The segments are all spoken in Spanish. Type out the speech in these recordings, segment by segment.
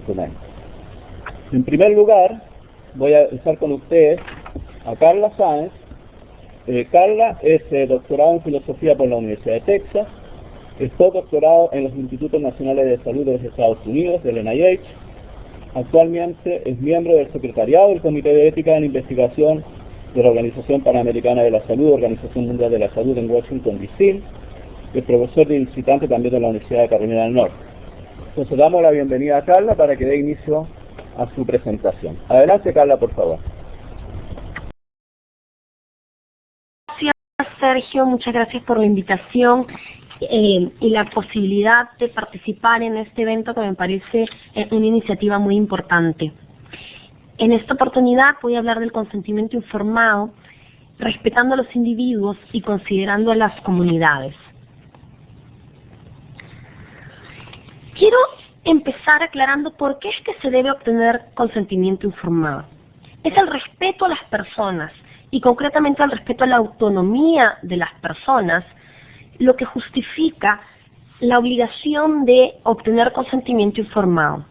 instrumento. En primer lugar, voy a estar con ustedes a Carla Sáenz. Carla es doctorado en filosofía por la Universidad de Texas, es doctorado en los Institutos Nacionales de Salud de los Estados Unidos, del NIH. Actualmente es miembro del secretariado del Comité de Ética en Investigación de la Organización Panamericana de la Salud, Organización Mundial de la Salud en Washington, D.C. Es profesor de visitante también de la Universidad de Carolina del Norte. Entonces damos la bienvenida a Carla para que dé inicio a su presentación. Adelante, Carla, por favor. Gracias, Sergio. Muchas gracias por la invitación y la posibilidad de participar en este evento que me parece una iniciativa muy importante. En esta oportunidad voy a hablar del consentimiento informado, respetando a los individuos y considerando a las comunidades. Quiero empezar aclarando por qué es que se debe obtener consentimiento informado. Es el respeto a las personas y concretamente el respeto a la autonomía de las personas lo que justifica la obligación de obtener consentimiento informado.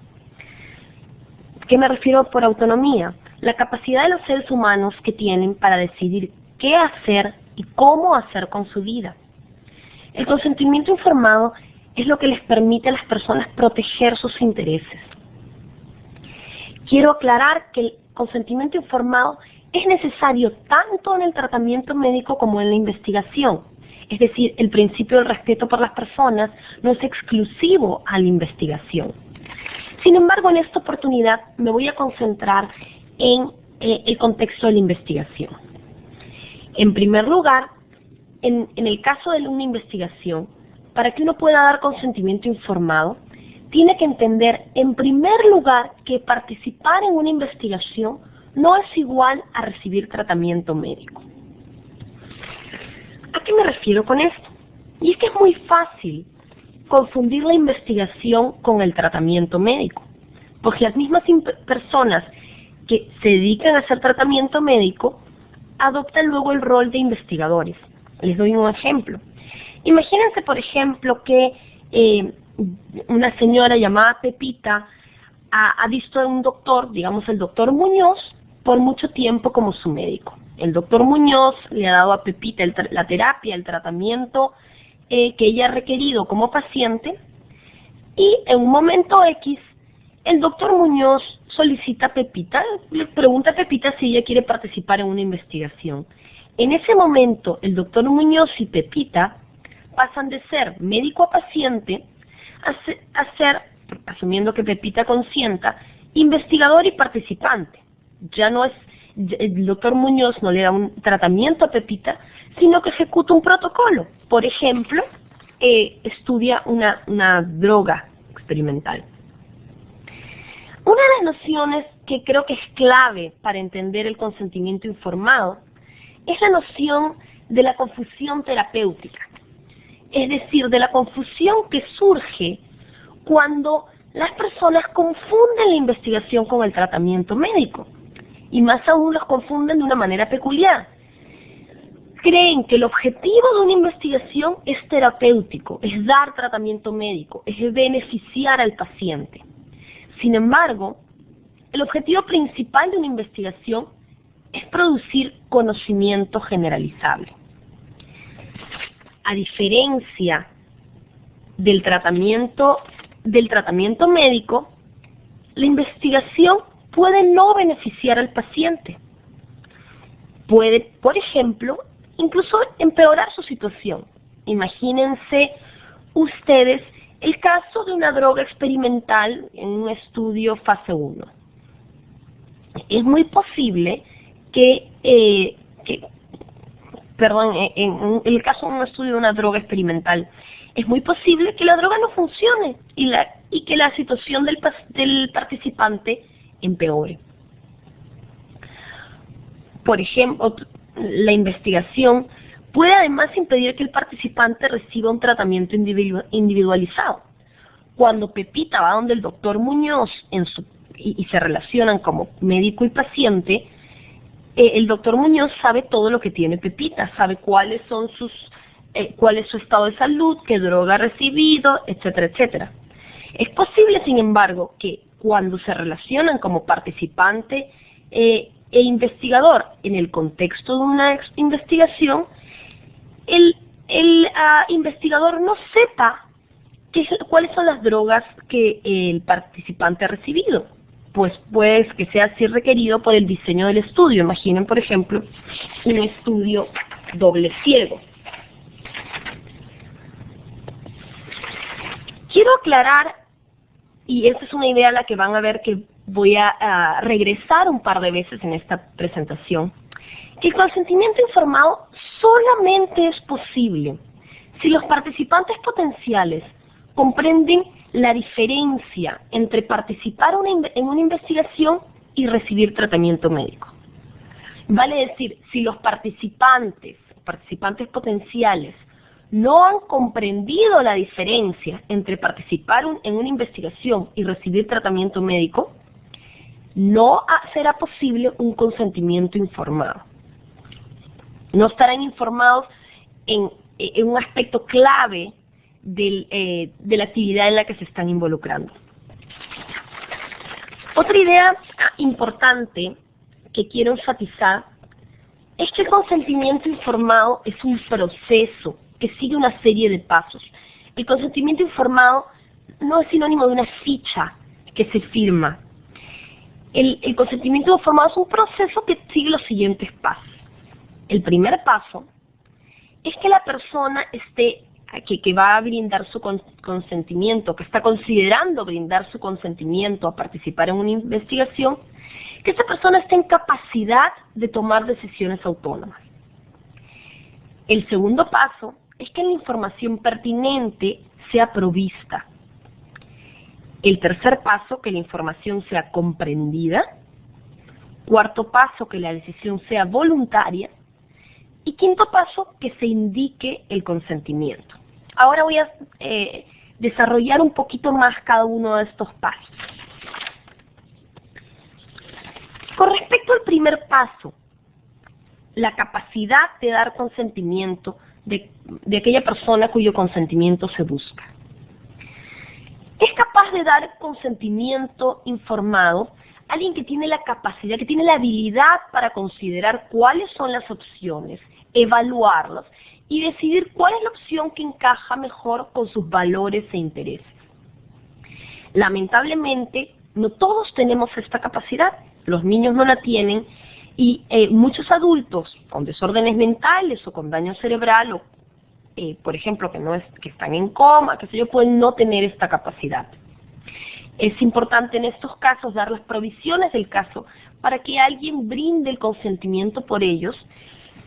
¿Qué me refiero por autonomía? La capacidad de los seres humanos que tienen para decidir qué hacer y cómo hacer con su vida. El consentimiento informado es lo que les permite a las personas proteger sus intereses. Quiero aclarar que el consentimiento informado es necesario tanto en el tratamiento médico como en la investigación. Es decir, el principio del respeto por las personas no es exclusivo a la investigación. Sin embargo, en esta oportunidad me voy a concentrar en el contexto de la investigación. En primer lugar, en el caso de una investigación, para que uno pueda dar consentimiento informado, tiene que entender, en primer lugar, que participar en una investigación no es igual a recibir tratamiento médico. ¿A qué me refiero con esto? Y es que es muy fácil confundir la investigación con el tratamiento médico, porque las mismas personas que se dedican a hacer tratamiento médico adoptan luego el rol de investigadores. Les doy un ejemplo. Imagínense, por ejemplo, que una señora llamada Pepita ha visto a un doctor, digamos el doctor Muñoz, por mucho tiempo como su médico. El doctor Muñoz le ha dado a Pepita la terapia, el tratamiento que ella ha requerido como paciente, y en un momento X, el doctor Muñoz solicita a Pepita, le pregunta a Pepita si ella quiere participar en una investigación. En ese momento, el doctor Muñoz y Pepita pasan de ser médico a paciente a ser, asumiendo que Pepita consienta, investigador y participante. Ya no es, el doctor Muñoz no le da un tratamiento a Pepita, sino que ejecuta un protocolo. Por ejemplo, estudia una droga experimental. Una de las nociones que creo que es clave para entender el consentimiento informado es la noción de la confusión terapéutica. Es decir, de la confusión que surge cuando las personas confunden la investigación con el tratamiento médico. Y más aún los confunden de una manera peculiar. Creen que el objetivo de una investigación es terapéutico, es dar tratamiento médico, es beneficiar al paciente. Sin embargo, el objetivo principal de una investigación es producir conocimiento generalizable. A diferencia del tratamiento médico, la investigación puede no beneficiar al paciente. Puede, por ejemplo, incluso empeorar su situación. Imagínense ustedes el caso de una droga experimental en un estudio fase 1. Es muy posible en el caso de un estudio de una droga experimental, es muy posible que la droga no funcione y que la situación del participante empeore. Por ejemplo, la investigación puede además impedir que el participante reciba un tratamiento individualizado. Cuando Pepita va donde el doctor Muñoz y se relacionan como médico y paciente, el doctor Muñoz sabe todo lo que tiene Pepita, sabe cuál es su estado de salud, qué droga ha recibido, etcétera, etcétera. Es posible, sin embargo, que cuando se relacionan como participante e investigador en el contexto de una investigación, el investigador no sepa cuáles son las drogas que el participante ha recibido, pues puede que sea así requerido por el diseño del estudio. Imaginen, por ejemplo, un estudio doble ciego. Quiero aclarar, y esta es una idea a la que van a ver que voy a regresar un par de veces en esta presentación, que el consentimiento informado solamente es posible si los participantes potenciales comprenden la diferencia entre participar en una investigación y recibir tratamiento médico. Vale decir, si los participantes potenciales, no han comprendido la diferencia entre participar en una investigación y recibir tratamiento médico, no será posible un consentimiento informado. No estarán informados en un aspecto clave de la actividad en la que se están involucrando. Otra idea importante que quiero enfatizar es que el consentimiento informado es un proceso que sigue una serie de pasos. El consentimiento informado no es sinónimo de una ficha que se firma. El consentimiento informado es un proceso que sigue los siguientes pasos. El primer paso es que la persona que va a brindar su consentimiento, que está considerando brindar su consentimiento a participar en una investigación, que esa persona esté en capacidad de tomar decisiones autónomas. El segundo paso es que la información pertinente sea provista. El tercer paso, que la información sea comprendida. Cuarto paso, que la decisión sea voluntaria. Y quinto paso, que se indique el consentimiento. Ahora voy a desarrollar un poquito más cada uno de estos pasos. Con respecto al primer paso, la capacidad de dar consentimiento de aquella persona cuyo consentimiento se busca. Es capaz de dar consentimiento informado alguien que tiene la capacidad, que tiene la habilidad para considerar cuáles son las opciones, evaluarlas y decidir cuál es la opción que encaja mejor con sus valores e intereses. Lamentablemente, no todos tenemos esta capacidad, los niños no la tienen y muchos adultos con desórdenes mentales o con daño cerebral o por ejemplo, que están en coma, qué sé yo, pueden no tener esta capacidad. Es importante en estos casos dar las provisiones del caso para que alguien brinde el consentimiento por ellos.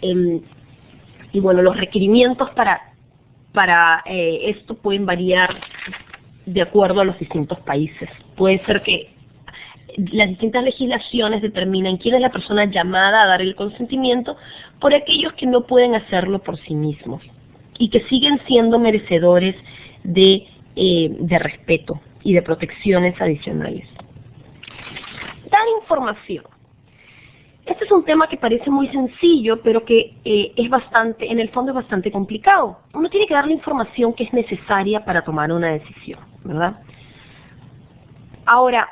Y bueno, los requerimientos para esto pueden variar de acuerdo a los distintos países. Puede ser que las distintas legislaciones determinan quién es la persona llamada a dar el consentimiento por aquellos que no pueden hacerlo por sí mismos y que siguen siendo merecedores de respeto y de protecciones adicionales. Dar información. Este es un tema que parece muy sencillo, pero que en el fondo es bastante complicado. Uno tiene que dar la información que es necesaria para tomar una decisión, ¿verdad? Ahora,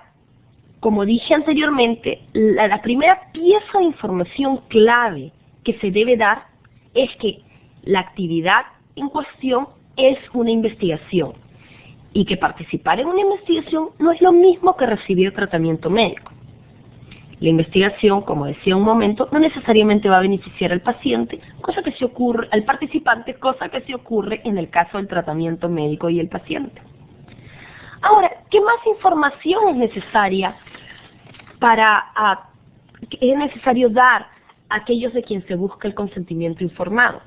como dije anteriormente, la primera pieza de información clave que se debe dar es que la actividad en cuestión es una investigación y que participar en una investigación no es lo mismo que recibir tratamiento médico. La investigación, como decía un momento, no necesariamente va a beneficiar al paciente, al participante, cosa que se ocurre en el caso del tratamiento médico y el paciente. Ahora, ¿qué más información es necesaria es necesario dar a aquellos de quien se busca el consentimiento informado?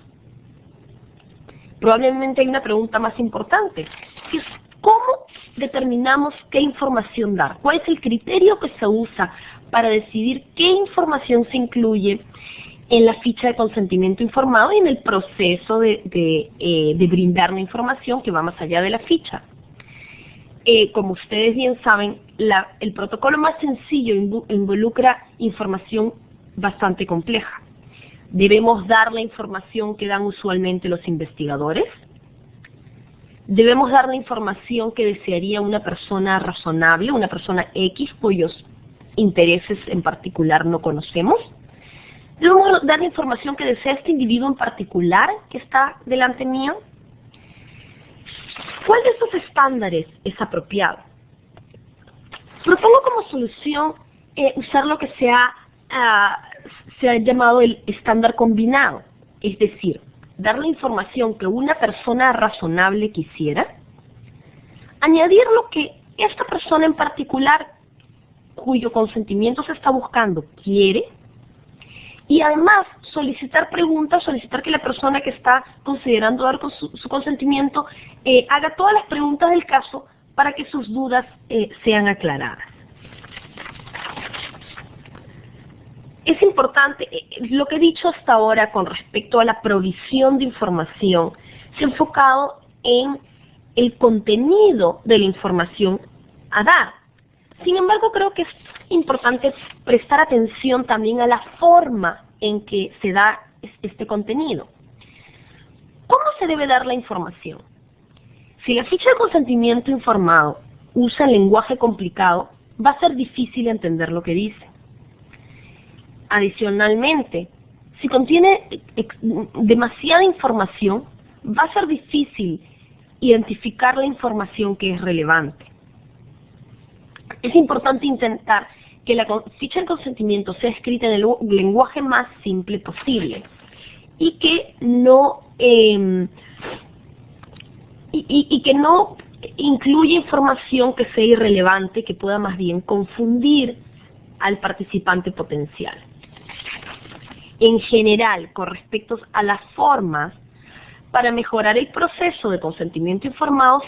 Probablemente hay una pregunta más importante, que es ¿cómo determinamos qué información dar? ¿Cuál es el criterio que se usa para decidir qué información se incluye en la ficha de consentimiento informado y en el proceso de brindar la información que va más allá de la ficha? Como ustedes bien saben, el protocolo más sencillo involucra información bastante compleja. Debemos dar la información que dan usualmente los investigadores, Debemos dar la información que desearía una persona razonable, una persona X cuyos intereses en particular no conocemos. Debemos dar la información que desea este individuo en particular que está delante mío. ¿Cuál de estos estándares es apropiado? Propongo como solución usar lo que se ha llamado el estándar combinado, es decir, dar la información que una persona razonable quisiera, añadir lo que esta persona en particular, cuyo consentimiento se está buscando, quiere, y además solicitar preguntas, solicitar que la persona que está considerando dar su consentimiento haga todas las preguntas del caso para que sus dudas sean aclaradas. Es importante, lo que he dicho hasta ahora con respecto a la provisión de información, se ha enfocado en el contenido de la información a dar. Sin embargo, creo que es importante prestar atención también a la forma en que se da este contenido. ¿Cómo se debe dar la información? Si la ficha de consentimiento informado usa lenguaje complicado, va a ser difícil entender lo que dice. Adicionalmente, si contiene demasiada información, va a ser difícil identificar la información que es relevante. Es importante intentar que la ficha de consentimiento sea escrita en el lenguaje más simple posible y que no que no incluya información que sea irrelevante, que pueda más bien confundir al participante potencial. En general, con respecto a las formas, para mejorar el proceso de consentimiento informado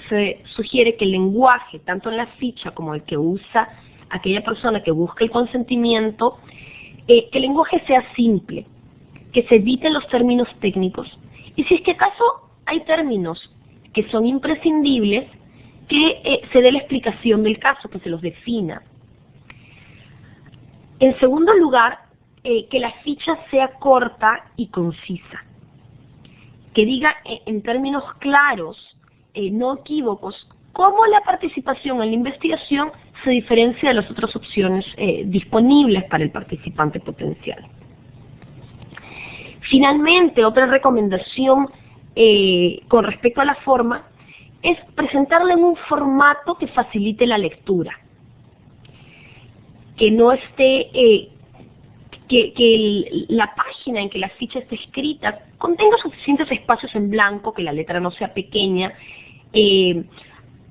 se sugiere que el lenguaje, tanto en la ficha como el que usa aquella persona que busca el consentimiento, que el lenguaje sea simple, que se eviten los términos técnicos, y si es que acaso hay términos que son imprescindibles, que se dé la explicación del caso, que se los defina. En segundo lugar, que la ficha sea corta y concisa, que diga en términos claros, no equívocos, cómo la participación en la investigación se diferencia de las otras opciones disponibles para el participante potencial. Finalmente, otra recomendación con respecto a la forma es presentarla en un formato que facilite la lectura, que no esté que la página en que la ficha esté escrita contenga suficientes espacios en blanco, que la letra no sea pequeña.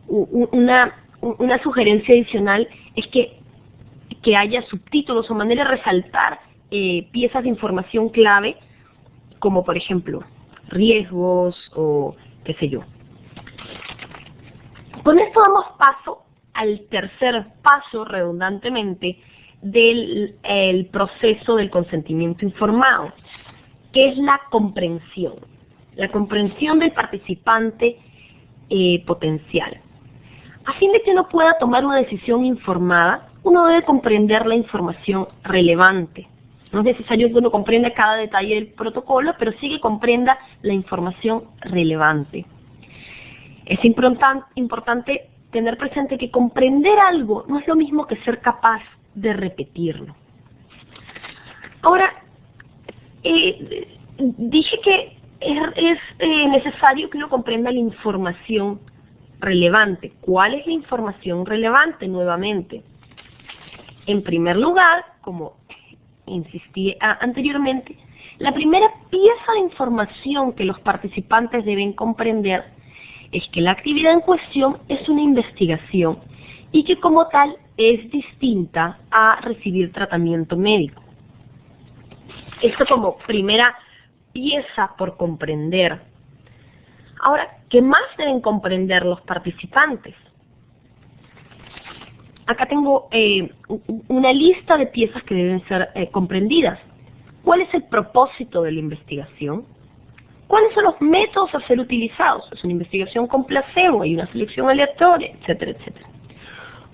Una sugerencia adicional es que haya subtítulos o manera de resaltar piezas de información clave, como por ejemplo riesgos o qué sé yo. Con esto damos paso al tercer paso, redundantemente, del proceso del consentimiento informado, que es la comprensión del participante potencial. A fin de que uno pueda tomar una decisión informada, uno debe comprender la información relevante. No es necesario que uno comprenda cada detalle del protocolo, pero sí que comprenda la información relevante. Es importante tener presente que comprender algo no es lo mismo que ser capaz de repetirlo. Ahora, dije que es necesario que uno comprenda la información relevante. ¿Cuál es la información relevante? Nuevamente, en primer lugar, como insistí anteriormente, la primera pieza de información que los participantes deben comprender es que la actividad en cuestión es una investigación y que como tal es distinta a recibir tratamiento médico. Esto como primera pieza por comprender. Ahora, ¿qué más deben comprender los participantes? Acá tengo una lista de piezas que deben ser comprendidas. ¿Cuál es el propósito de la investigación? ¿Cuáles son los métodos a ser utilizados? Es una investigación con placebo, hay una selección aleatoria, etcétera, etcétera.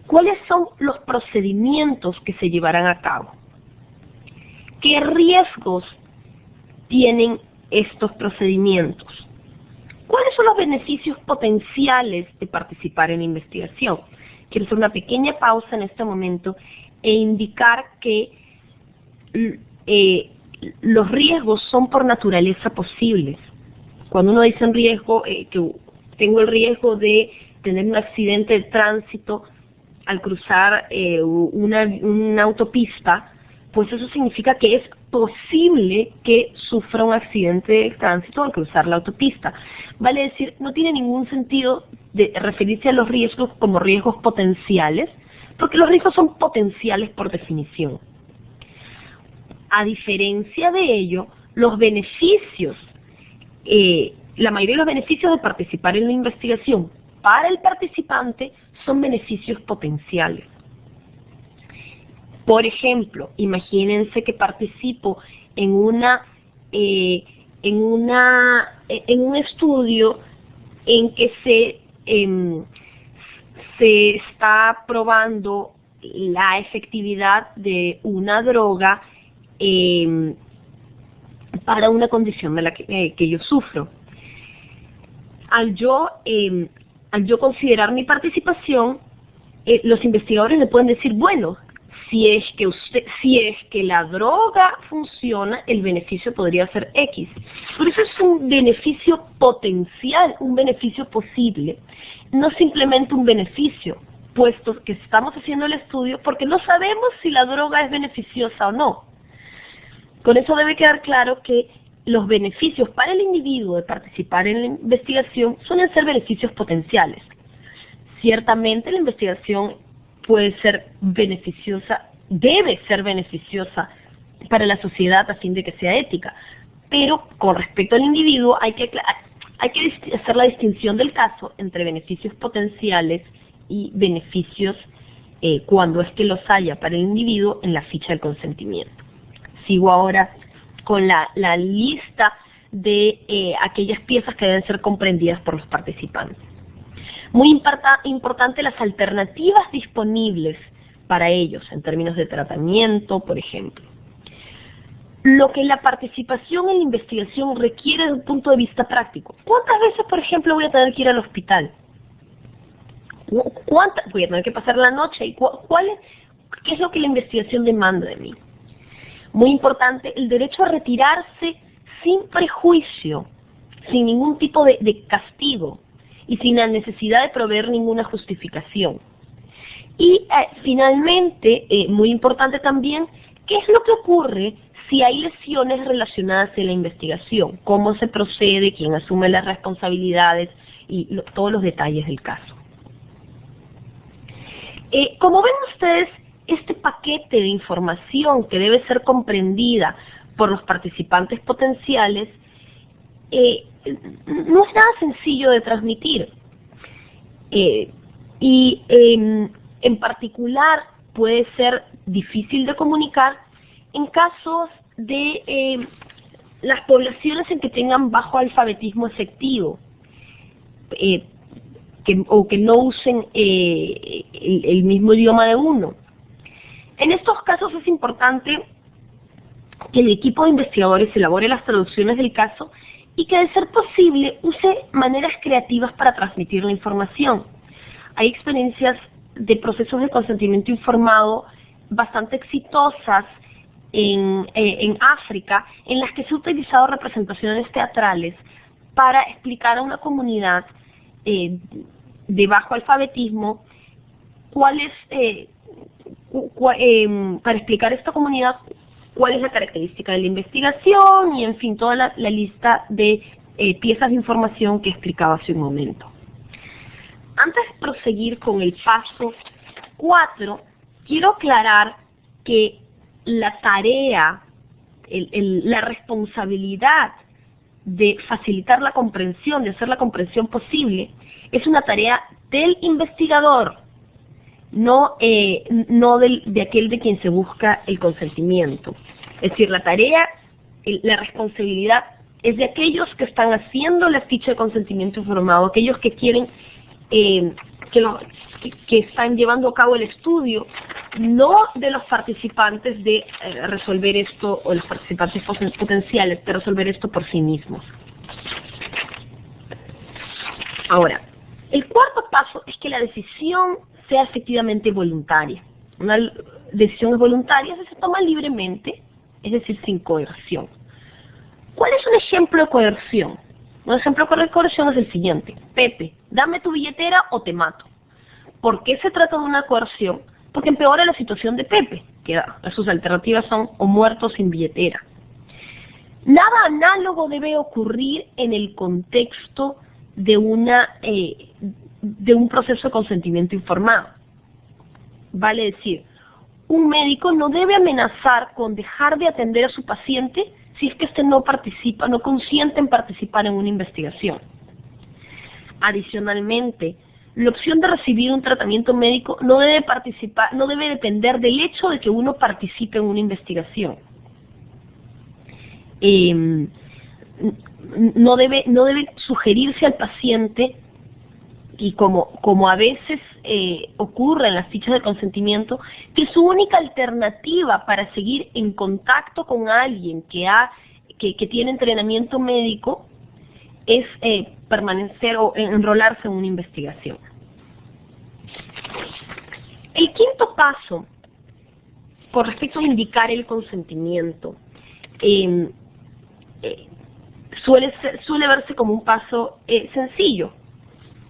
¿Cuáles son los procedimientos que se llevarán a cabo? ¿Qué riesgos tienen estos procedimientos? ¿Cuáles son los beneficios potenciales de participar en la investigación? Quiero hacer una pequeña pausa en este momento e indicar que los riesgos son por naturaleza posibles. Cuando uno dice en riesgo, que tengo el riesgo de tener un accidente de tránsito al cruzar una autopista, pues eso significa que es posible que sufra un accidente de tránsito al cruzar la autopista. Vale decir, no tiene ningún sentido de referirse a los riesgos como riesgos potenciales, porque los riesgos son potenciales por definición. A diferencia de ello, los beneficios, la mayoría de los beneficios de participar en la investigación para el participante son beneficios potenciales. Por ejemplo, imagínense que participo en un estudio en que se está probando la efectividad de una droga para una condición de la que yo sufro. Al yo considerar mi participación, los investigadores le pueden decir, bueno, si es que la droga funciona, el beneficio podría ser X. Por eso es un beneficio potencial, un beneficio posible, no simplemente un beneficio, puesto que estamos haciendo el estudio porque no sabemos si la droga es beneficiosa o no. Con eso debe quedar claro que los beneficios para el individuo de participar en la investigación suelen ser beneficios potenciales. Ciertamente la investigación puede ser beneficiosa, debe ser beneficiosa para la sociedad a fin de que sea ética, pero con respecto al individuo hay que hacer la distinción del caso entre beneficios potenciales y beneficios cuando es que los haya para el individuo en la ficha del consentimiento. Sigo ahora con la lista de aquellas piezas que deben ser comprendidas por los participantes. Muy importante las alternativas disponibles para ellos, en términos de tratamiento, por ejemplo. Lo que la participación en la investigación requiere desde un punto de vista práctico. ¿Cuántas veces, por ejemplo, voy a tener que ir al hospital? ¿Cuántas? Voy a tener que pasar la noche. ¿Y qué es lo que la investigación demanda de mí? Muy importante, el derecho a retirarse sin prejuicio, sin ningún tipo de castigo y sin la necesidad de proveer ninguna justificación. Y finalmente, muy importante también, ¿qué es lo que ocurre si hay lesiones relacionadas en la investigación? ¿Cómo se procede? ¿Quién asume las responsabilidades? Y todos los detalles del caso. Como ven ustedes, este paquete de información que debe ser comprendida por los participantes potenciales no es nada sencillo de transmitir. En particular puede ser difícil de comunicar en casos de las poblaciones en que tengan bajo alfabetismo efectivo, o que no usen el mismo idioma de uno. En estos casos es importante que el equipo de investigadores elabore las traducciones del caso y que, de ser posible, use maneras creativas para transmitir la información. Hay experiencias de procesos de consentimiento informado bastante exitosas en África, en las que se han utilizado representaciones teatrales para explicar a una comunidad de bajo alfabetismo para explicar a esta comunidad cuál es la característica de la investigación y, en fin, toda la lista de piezas de información que explicaba hace un momento. Antes de proseguir con el paso 4, quiero aclarar que la tarea, la responsabilidad de facilitar la comprensión, de hacer la comprensión posible, es una tarea del investigador, no de aquel de quien se busca el consentimiento. Es decir, la tarea, la responsabilidad es de aquellos que están haciendo la ficha de consentimiento informado, aquellos que quieren, que están llevando a cabo el estudio, no de los participantes de resolver esto, o los participantes potenciales de resolver esto por sí mismos. Ahora, el cuarto paso es que la decisión sea efectivamente voluntaria. Una decisión es voluntaria si se toma libremente, es decir, sin coerción. ¿Cuál es un ejemplo de coerción? Un ejemplo de coerción es el siguiente. Pepe, dame tu billetera o te mato. ¿Por qué se trata de una coerción? Porque empeora la situación de Pepe, que sus alternativas son o muerto sin billetera. Nada análogo debe ocurrir en el contexto de un proceso de consentimiento informado. Vale decir, un médico no debe amenazar con dejar de atender a su paciente si es que éste no consiente en participar en una investigación. Adicionalmente, la opción de recibir un tratamiento médico no debe depender del hecho de que uno participe en una investigación. No debe sugerirse al paciente, y como a veces ocurre en las fichas de consentimiento, que su única alternativa para seguir en contacto con alguien que tiene entrenamiento médico es permanecer o enrolarse en una investigación. El quinto paso, con respecto a indicar el consentimiento, suele verse como un paso sencillo.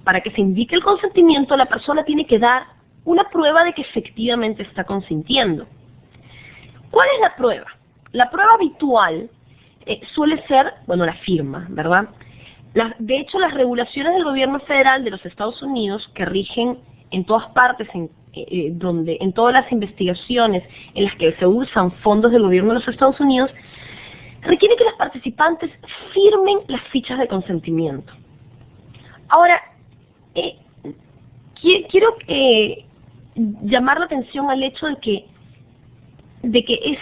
Para que se indique el consentimiento, la persona tiene que dar una prueba de que efectivamente está consintiendo. ¿Cuál es la prueba? La prueba habitual suele ser, la firma, ¿verdad? De hecho, las regulaciones del gobierno federal de los Estados Unidos, que rigen en todas partes, en todas las investigaciones en las que se usan fondos del gobierno de los Estados Unidos, requieren que los participantes firmen las fichas de consentimiento. Ahora, quiero llamar la atención al hecho de que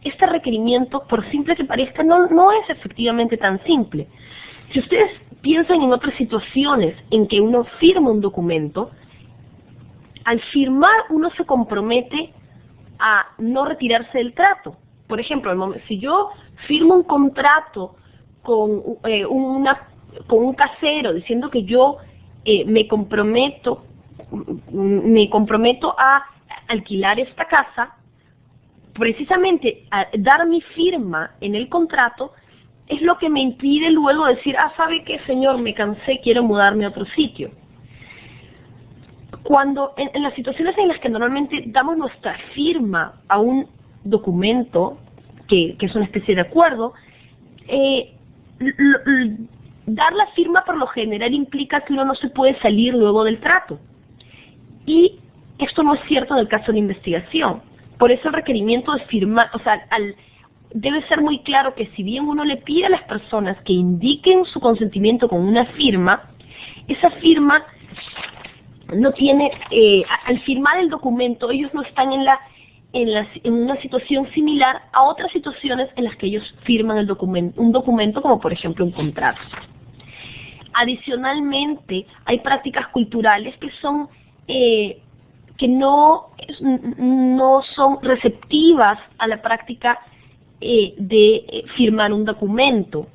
este requerimiento, por simple que parezca, no es efectivamente tan simple. Si ustedes piensan en otras situaciones en que uno firma un documento, al firmar uno se compromete a no retirarse del trato. Por ejemplo, si yo firmo un contrato con un casero diciendo que yo me comprometo a alquilar esta casa, precisamente dar mi firma en el contrato es lo que me impide luego decir, ¿sabe qué, señor? Me cansé, quiero mudarme a otro sitio. Cuando en las situaciones en las que normalmente damos nuestra firma a un documento, que es una especie de acuerdo, dar la firma por lo general implica que uno no se puede salir luego del trato. Y esto no es cierto en el caso de la investigación. Por eso el requerimiento de firmar, debe ser muy claro que si bien uno le pide a las personas que indiquen su consentimiento con una firma, esa firma no tiene, al firmar el documento, ellos no están en una situación similar a otras situaciones en las que ellos firman un documento como por ejemplo un contrato. Adicionalmente, hay prácticas culturales que son que no son receptivas a la práctica de firmar un documento.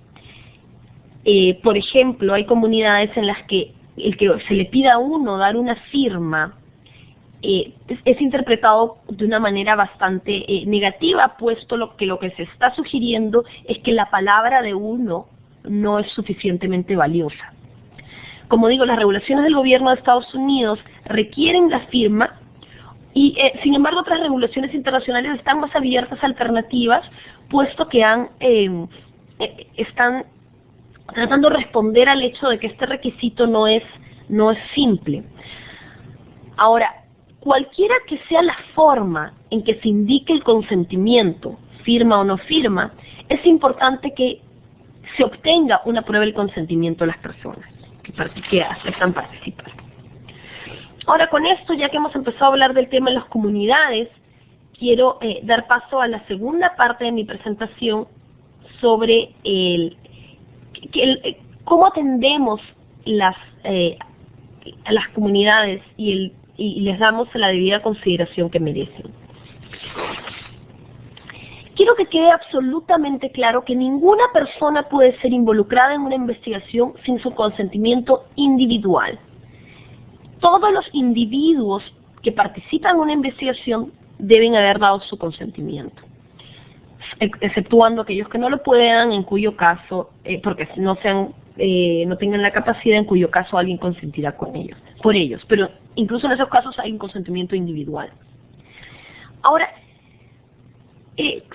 Por ejemplo, hay comunidades en las que el que se le pida a uno dar una firma es interpretado de una manera bastante negativa, puesto que lo que se está sugiriendo es que la palabra de uno no es suficientemente valiosa. Como digo, las regulaciones del gobierno de Estados Unidos requieren la firma y, sin embargo, otras regulaciones internacionales están más abiertas a alternativas, puesto que están tratando de responder al hecho de que este requisito no es simple. Ahora, cualquiera que sea la forma en que se indique el consentimiento, firma o no firma, es importante que se obtenga una prueba del consentimiento de las personas que aceptan participar. Ahora, con esto, ya que hemos empezado a hablar del tema de las comunidades, quiero dar paso a la segunda parte de mi presentación sobre cómo atendemos a las comunidades y les damos la debida consideración que merecen. quiero que quede absolutamente claro que ninguna persona puede ser involucrada en una investigación sin su consentimiento individual. Todos los individuos que participan en una investigación deben haber dado su consentimiento, exceptuando aquellos que no lo puedan, en cuyo caso, porque no tengan la capacidad, en cuyo caso alguien consentirá por ellos. Pero incluso en esos casos hay un consentimiento individual. Ahora,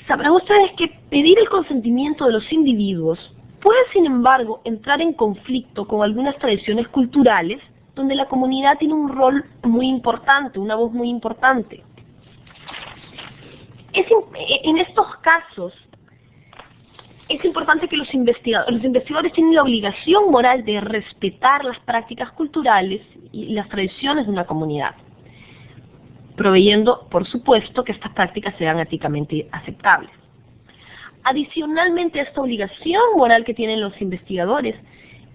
sabrán ustedes que pedir el consentimiento de los individuos puede, sin embargo, entrar en conflicto con algunas tradiciones culturales donde la comunidad tiene un rol muy importante, una voz muy importante. En estos casos, es importante que los investigadores tienen la obligación moral de respetar las prácticas culturales y las tradiciones de una comunidad, proveyendo, por supuesto, que estas prácticas sean éticamente aceptables. Adicionalmente a esta obligación moral que tienen los investigadores,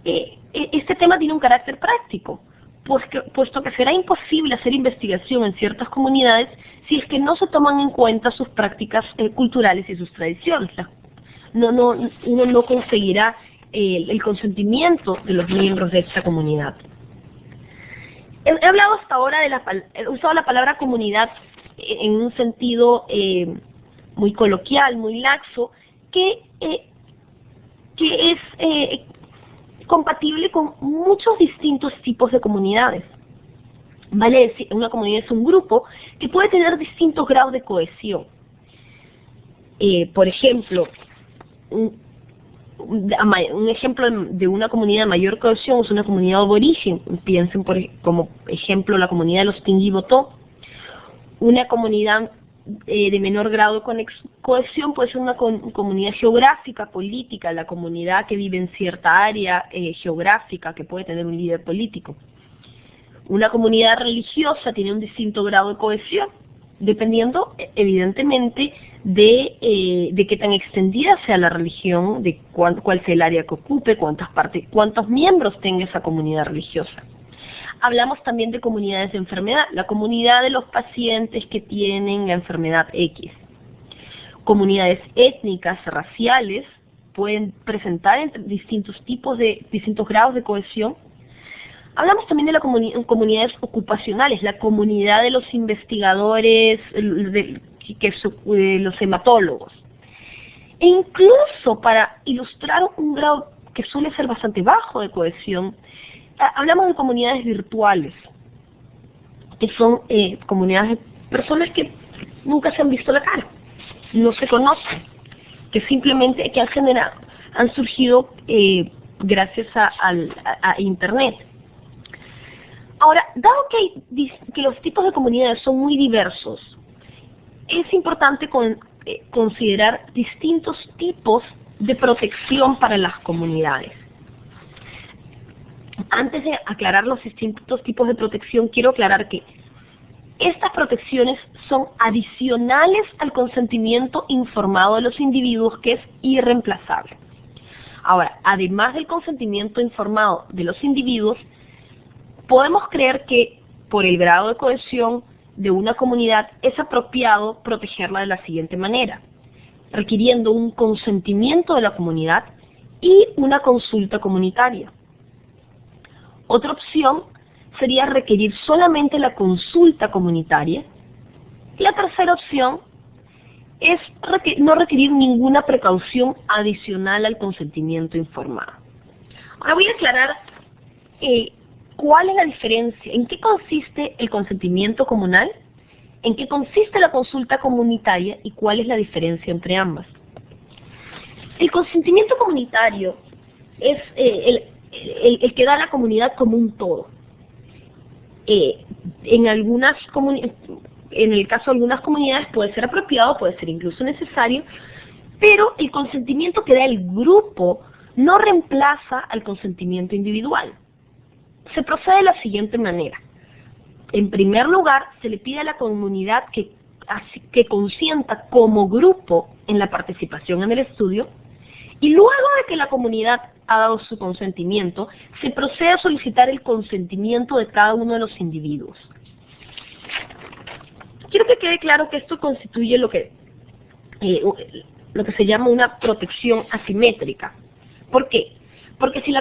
este tema tiene un carácter práctico, puesto que será imposible hacer investigación en ciertas comunidades si es que no se toman en cuenta sus prácticas culturales y sus tradiciones. Uno no conseguirá el consentimiento de los miembros de esta comunidad. He hablado hasta ahora he usado la palabra comunidad en un sentido muy coloquial, muy laxo, que es compatible con muchos distintos tipos de comunidades. Vale decir, una comunidad es un grupo que puede tener distintos grados de cohesión. Por ejemplo, un ejemplo de una comunidad de mayor cohesión es una comunidad aborigen. Piensen como ejemplo la comunidad de los Tingui-Botó. Una comunidad de menor grado de cohesión puede ser una comunidad geográfica, política, la comunidad que vive en cierta área geográfica que puede tener un líder político. Una comunidad religiosa tiene un distinto grado de cohesión, dependiendo evidentemente de qué tan extendida sea la religión, de cuál sea el área que ocupe, cuántos miembros tenga esa comunidad religiosa. Hablamos también de comunidades de enfermedad, la comunidad de los pacientes que tienen la enfermedad X. Comunidades étnicas, raciales, pueden presentar distintos grados de cohesión. Hablamos también de las comunidades ocupacionales, la comunidad de los investigadores, los hematólogos. E incluso para ilustrar un grado que suele ser bastante bajo de cohesión, hablamos de comunidades virtuales, que son comunidades de personas que nunca se han visto la cara, no se conocen, que simplemente han surgido gracias a Internet. Ahora, dado que los tipos de comunidades son muy diversos, es importante considerar distintos tipos de protección para las comunidades. Antes de aclarar los distintos tipos de protección, quiero aclarar que estas protecciones son adicionales al consentimiento informado de los individuos, que es irreemplazable. Ahora, además del consentimiento informado de los individuos, podemos creer que por el grado de cohesión de una comunidad es apropiado protegerla de la siguiente manera, requiriendo un consentimiento de la comunidad y una consulta comunitaria. Otra opción sería requerir solamente la consulta comunitaria. La tercera opción es no requerir ninguna precaución adicional al consentimiento informado. Ahora voy a aclarar cuál es la diferencia, en qué consiste el consentimiento comunal, en qué consiste la consulta comunitaria y cuál es la diferencia entre ambas. El consentimiento comunitario es el que da a la comunidad como un todo. En el caso de algunas comunidades puede ser apropiado, puede ser incluso necesario, pero el consentimiento que da el grupo no reemplaza al consentimiento individual. Se procede de la siguiente manera. En primer lugar, se le pide a la comunidad que consienta como grupo en la participación en el estudio, y luego de que la comunidad ha dado su consentimiento, se procede a solicitar el consentimiento de cada uno de los individuos. Quiero que quede claro que esto constituye lo que lo que se llama una protección asimétrica. ¿Por qué? Porque si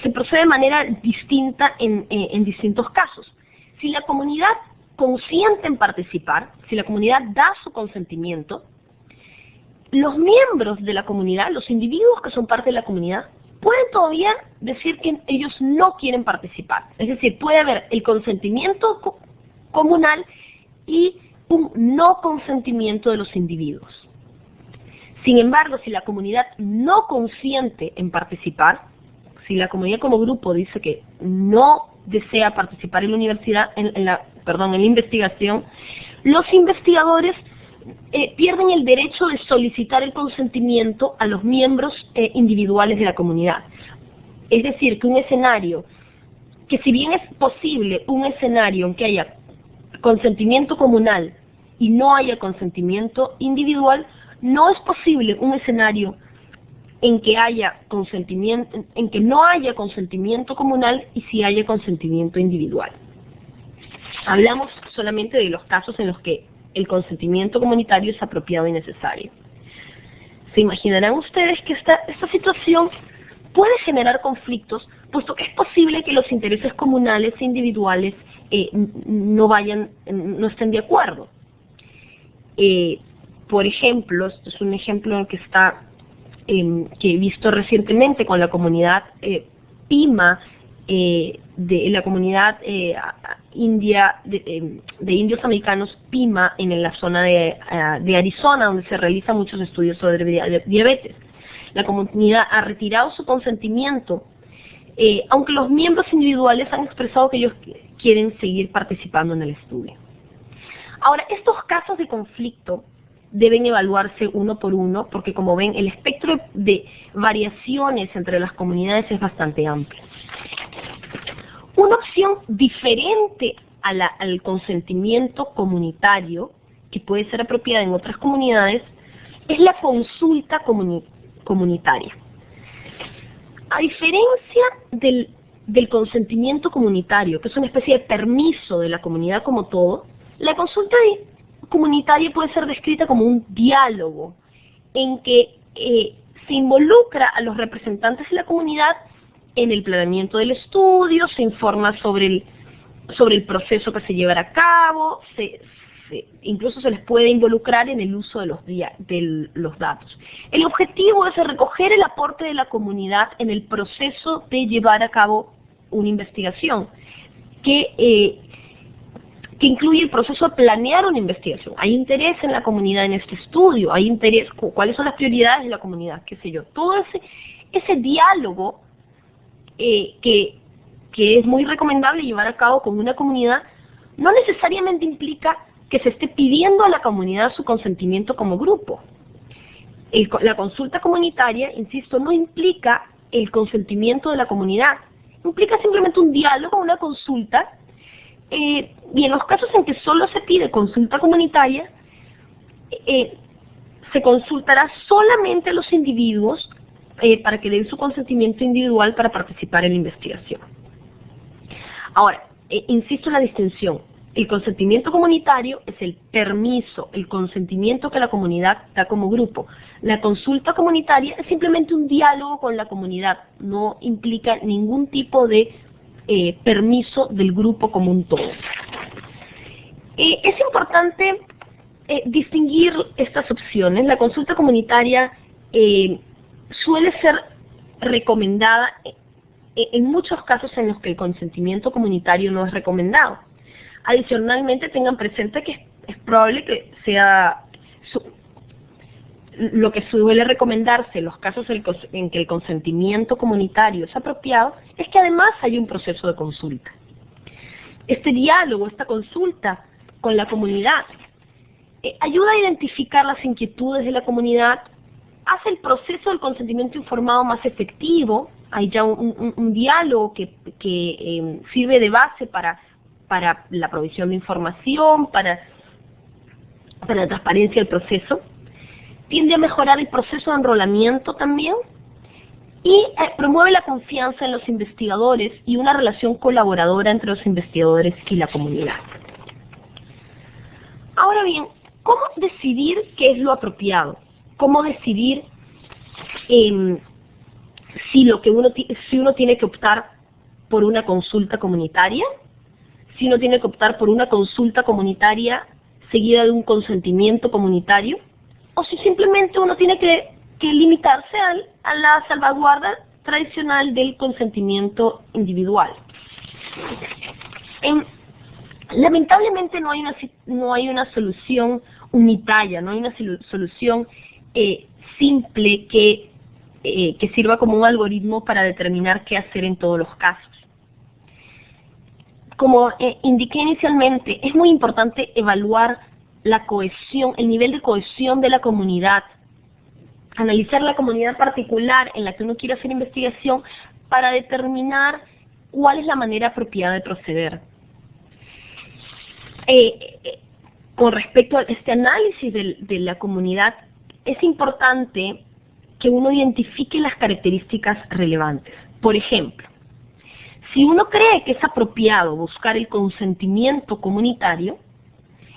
se procede de manera distinta en distintos casos. Si la comunidad consiente en participar, si la comunidad da su consentimiento, los miembros de la comunidad, los individuos que son parte de la comunidad, pueden todavía decir que ellos no quieren participar. Es decir, puede haber el consentimiento comunal y un no consentimiento de los individuos. Sin embargo, si la comunidad no consiente en participar, si la comunidad como grupo dice que no desea participar en la universidad, en la investigación, los investigadores pierden el derecho de solicitar el consentimiento a los miembros individuales de la comunidad. Es decir, que un escenario, que si bien es posible un escenario en que haya consentimiento comunal y no haya consentimiento individual, no es posible un escenario en que haya consentimiento, en que no haya consentimiento comunal y si haya consentimiento individual. Hablamos solamente de los casos en los que el consentimiento comunitario es apropiado y necesario. Se imaginarán ustedes que esta situación puede generar conflictos, puesto que es posible que los intereses comunales e individuales no estén de acuerdo. Por ejemplo, esto es un ejemplo que he visto recientemente con la comunidad Pima, de la comunidad india de indios americanos Pima en la zona de Arizona, donde se realizan muchos estudios sobre diabetes. La comunidad ha retirado su consentimiento, aunque los miembros individuales han expresado que ellos quieren seguir participando en el estudio. Ahora, estos casos de conflicto deben evaluarse uno por uno, porque como ven, el espectro de variaciones entre las comunidades es bastante amplio. Una opción diferente al consentimiento comunitario, que puede ser apropiada en otras comunidades, es la consulta comunitaria. A diferencia del consentimiento comunitario, que es una especie de permiso de la comunidad como todo, la consulta comunitaria puede ser descrita como un diálogo en que se involucra a los representantes de la comunidad en el planeamiento del estudio, se informa sobre el proceso que se llevará a cabo, incluso se les puede involucrar en el uso de los datos. El objetivo es recoger el aporte de la comunidad en el proceso de llevar a cabo una investigación, que incluye el proceso de planear una investigación. Hay interés en la comunidad en este estudio, hay interés, cuáles son las prioridades de la comunidad, qué sé yo. Todo ese diálogo que es muy recomendable llevar a cabo con una comunidad, no necesariamente implica que se esté pidiendo a la comunidad su consentimiento como grupo. La consulta comunitaria, insisto, no implica el consentimiento de la comunidad, implica simplemente un diálogo, una consulta, y en los casos en que solo se pide consulta comunitaria, se consultará solamente a los individuos para que den su consentimiento individual para participar en la investigación. Ahora, insisto en la distinción. El consentimiento comunitario es el permiso, el consentimiento que la comunidad da como grupo. La consulta comunitaria es simplemente un diálogo con la comunidad, no implica ningún tipo de permiso del grupo como un todo. Es importante distinguir estas opciones. La consulta comunitaria suele ser recomendada en muchos casos en los que el consentimiento comunitario no es recomendado. Adicionalmente, tengan presente que es probable que sea lo que suele recomendarse en los casos en que el consentimiento comunitario es apropiado, es que además hay un proceso de consulta. Este diálogo, esta consulta con la comunidad, ayuda a identificar las inquietudes de la comunidad, hace el proceso del consentimiento informado más efectivo. Hay ya un diálogo que sirve de base para la provisión de información, para la transparencia del proceso. Tiende a mejorar el proceso de enrolamiento también y promueve la confianza en los investigadores y una relación colaboradora entre los investigadores y la comunidad. Ahora bien, ¿Cómo decidir qué es lo apropiado? ¿Cómo decidir si uno tiene que optar por una consulta comunitaria? Si uno tiene que optar por una consulta comunitaria seguida de un consentimiento comunitario, o si simplemente uno tiene que limitarse a la salvaguarda tradicional del consentimiento individual. Lamentablemente no hay una solución unitaria, no hay una solución simple que sirva como un algoritmo para determinar qué hacer en todos los casos. Como indiqué inicialmente, es muy importante evaluar la cohesión, el nivel de cohesión de la comunidad, analizar la comunidad particular en la que uno quiere hacer investigación para determinar cuál es la manera apropiada de proceder. Con respecto a este análisis de la comunidad, es importante que uno identifique las características relevantes. Por ejemplo, si uno cree que es apropiado buscar el consentimiento comunitario,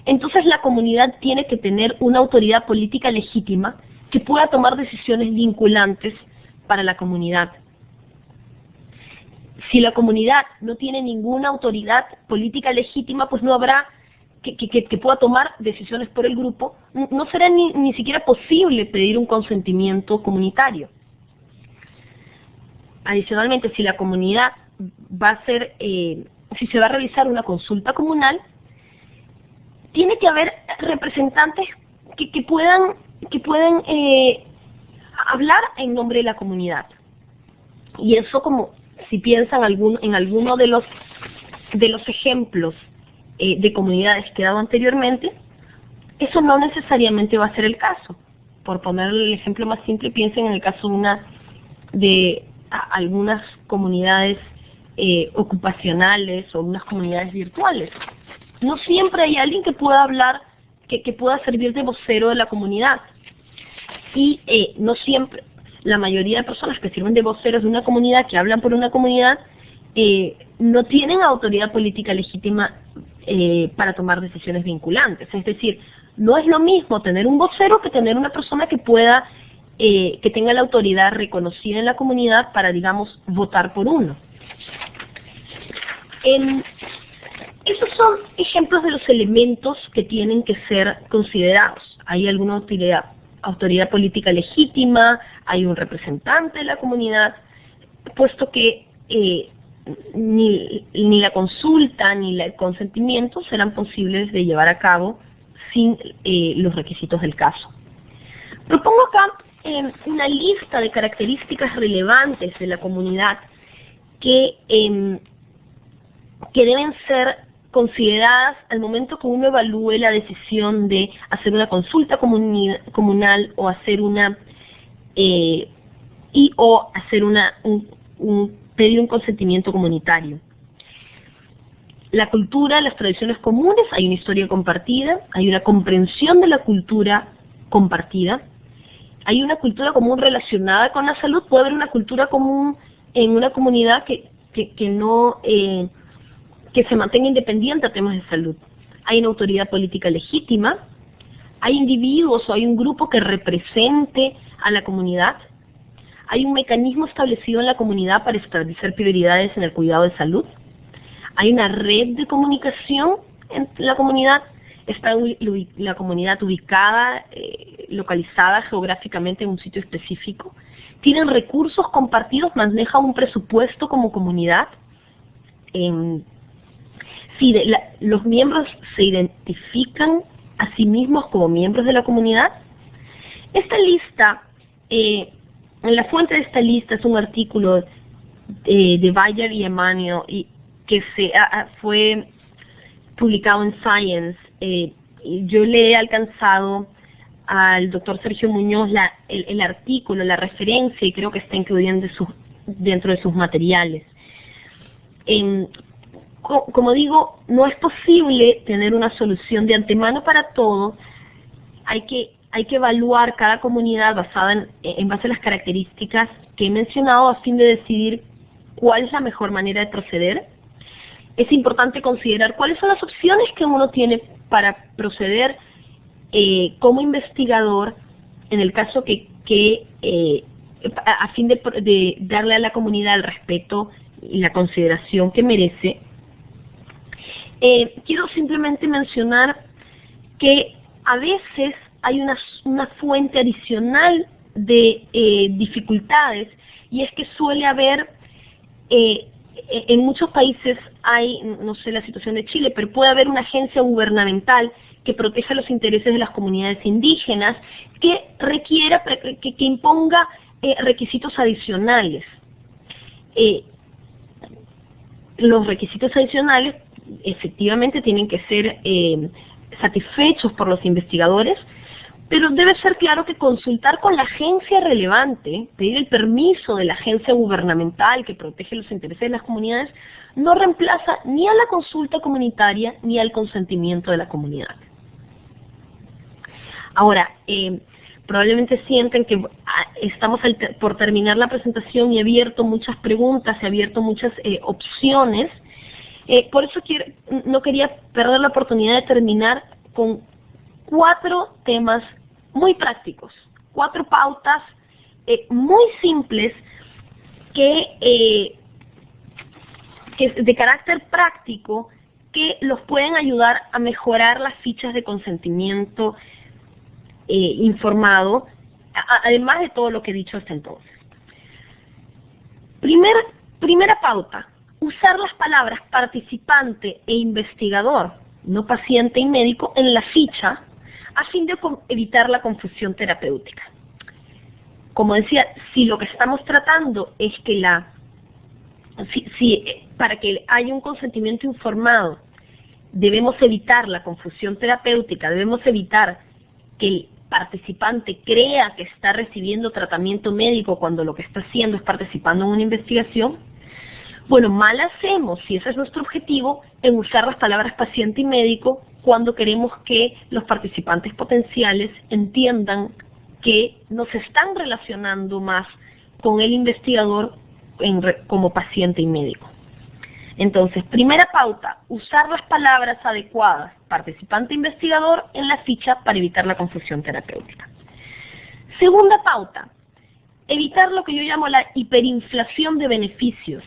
entonces la comunidad tiene que tener una autoridad política legítima que pueda tomar decisiones vinculantes para la comunidad. Si la comunidad no tiene ninguna autoridad política legítima, pues no habrá que pueda tomar decisiones por el grupo, no será ni siquiera posible pedir un consentimiento comunitario. Adicionalmente, si la comunidad si se va a realizar una consulta comunal, tiene que haber representantes que puedan hablar en nombre de la comunidad. Y eso, como si piensan en alguno de los ejemplos de comunidades que he dado anteriormente, eso no necesariamente va a ser el caso. Por poner el ejemplo más simple, piensen en el caso de algunas comunidades ocupacionales o unas comunidades virtuales. No siempre hay alguien que pueda hablar, que pueda servir de vocero de la comunidad. Y no siempre, la mayoría de personas que sirven de voceros de una comunidad, que hablan por una comunidad, no tienen autoridad política legítima para tomar decisiones vinculantes. Es decir, no es lo mismo tener un vocero que tener una persona que pueda, que tenga la autoridad reconocida en la comunidad para, digamos, votar por uno. Esos son ejemplos de los elementos que tienen que ser considerados. Hay alguna autoridad política legítima, hay un representante de la comunidad, puesto que ni la consulta ni el consentimiento serán posibles de llevar a cabo sin los requisitos del caso. Propongo acá una lista de características relevantes de la comunidad que deben ser consideradas al momento que uno evalúe la decisión de hacer una consulta comunal o hacer pedir un consentimiento comunitario. La cultura, las tradiciones comunes, hay una historia compartida, hay una comprensión de la cultura compartida, hay una cultura común relacionada con la salud. Puede haber una cultura común en una comunidad que se mantenga independiente a temas de salud. Hay una autoridad política legítima, hay individuos o hay un grupo que represente a la comunidad, hay un mecanismo establecido en la comunidad para establecer prioridades en el cuidado de salud, hay una red de comunicación en la comunidad, está la comunidad ubicada, localizada geográficamente en un sitio específico, tienen recursos compartidos, maneja un presupuesto como comunidad. Si los miembros se identifican a sí mismos como miembros de la comunidad. Esta lista, la fuente de esta lista es un artículo de Bayer y Emanuel que fue publicado en Science. Yo le he alcanzado al doctor Sergio Muñoz el artículo, la referencia, y creo que está incluido dentro de sus materiales. Como digo, no es posible tener una solución de antemano para todo. Hay que evaluar cada comunidad en base a las características que he mencionado a fin de decidir cuál es la mejor manera de proceder. Es importante considerar cuáles son las opciones que uno tiene para proceder como investigador, en el caso a fin de darle a la comunidad el respeto y la consideración que merece, quiero simplemente mencionar que a veces hay una fuente adicional de dificultades, y es que suele haber, en muchos países hay, no sé la situación de Chile, pero puede haber una agencia gubernamental que proteja los intereses de las comunidades indígenas, que requiera, que imponga requisitos adicionales. Los requisitos adicionales efectivamente tienen que ser satisfechos por los investigadores, pero debe ser claro que consultar con la agencia relevante, pedir el permiso de la agencia gubernamental que protege los intereses de las comunidades, no reemplaza ni a la consulta comunitaria ni al consentimiento de la comunidad. Ahora, probablemente sienten que estamos por terminar la presentación y he abierto muchas preguntas, he abierto muchas opciones. Por eso no quería perder la oportunidad de terminar con 4 temas muy prácticos, 4 pautas muy simples que de carácter práctico, que los pueden ayudar a mejorar las fichas de consentimiento informado, además de todo lo que he dicho hasta entonces. Primera pauta: usar las palabras participante e investigador, no paciente y médico, en la ficha, a fin de evitar la confusión terapéutica. Como decía, si lo que estamos tratando es que para que haya un consentimiento informado, debemos evitar la confusión terapéutica, debemos evitar que el participante crea que está recibiendo tratamiento médico cuando lo que está haciendo es participando en una investigación. Bueno, mal hacemos, si ese es nuestro objetivo, en usar las palabras paciente y médico cuando queremos que los participantes potenciales entiendan que nos están relacionando más con el investigador como paciente y médico. Entonces, primera pauta: usar las palabras adecuadas, participante e investigador, en la ficha para evitar la confusión terapéutica. Segunda pauta: evitar lo que yo llamo la hiperinflación de beneficios,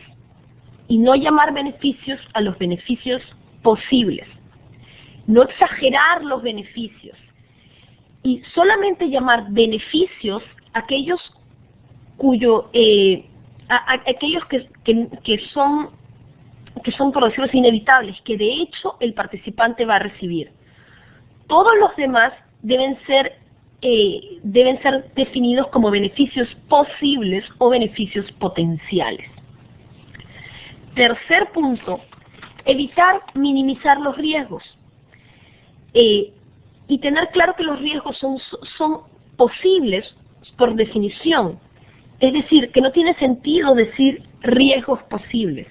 y no llamar beneficios a los beneficios posibles. No exagerar los beneficios, y solamente llamar beneficios aquellos aquellos que son, por decirlo así, inevitables, que de hecho el participante va a recibir. Todos los demás deben ser definidos como beneficios posibles o beneficios potenciales. Tercer punto: evitar minimizar los riesgos. Y tener claro que los riesgos son posibles por definición. Es decir, que no tiene sentido decir riesgos posibles.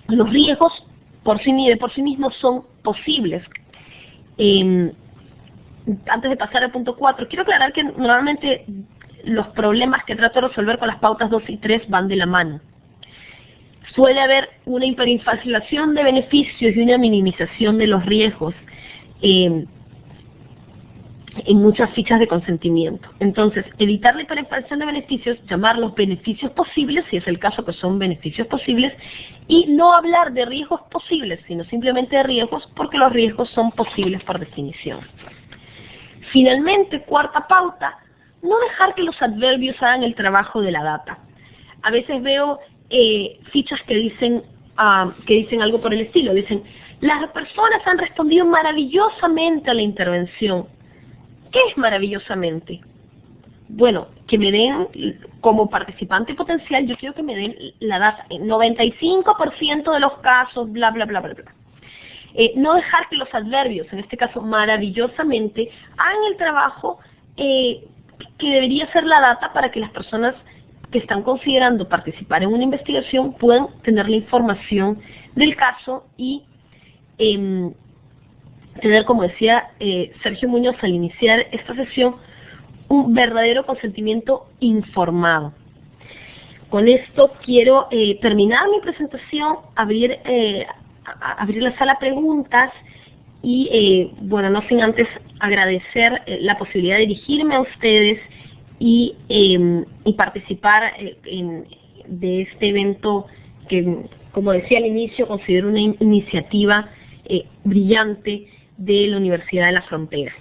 Los riesgos de por sí mismos son posibles. Antes de pasar al punto 4, quiero aclarar que normalmente los problemas que trato de resolver con las pautas 2 y 3 van de la mano. Suele haber una hiperinflación de beneficios y una minimización de los riesgos en muchas fichas de consentimiento. Entonces, evitar la hiperinflación de beneficios, llamarlos beneficios posibles, si es el caso que son beneficios posibles, y no hablar de riesgos posibles, sino simplemente de riesgos, porque los riesgos son posibles por definición. Finalmente, cuarta pauta: no dejar que los adverbios hagan el trabajo de la data. A veces veo fichas que dicen algo por el estilo, dicen: las personas han respondido maravillosamente a la intervención. ¿Qué es maravillosamente? Bueno, que me den, como participante potencial, yo quiero que me den la data, 95% de los casos, bla, bla, bla, bla, bla. No dejar que los adverbios, en este caso maravillosamente, hagan el trabajo que debería ser la data para que las personas que están considerando participar en una investigación puedan tener la información del caso y tener, como decía Sergio Muñoz al iniciar esta sesión, un verdadero consentimiento informado. Con esto quiero terminar mi presentación, abrir la sala a preguntas bueno, no sin antes agradecer la posibilidad de dirigirme a ustedes y participar de este evento que, como decía al inicio, considero una iniciativa brillante de la Universidad de la Frontera.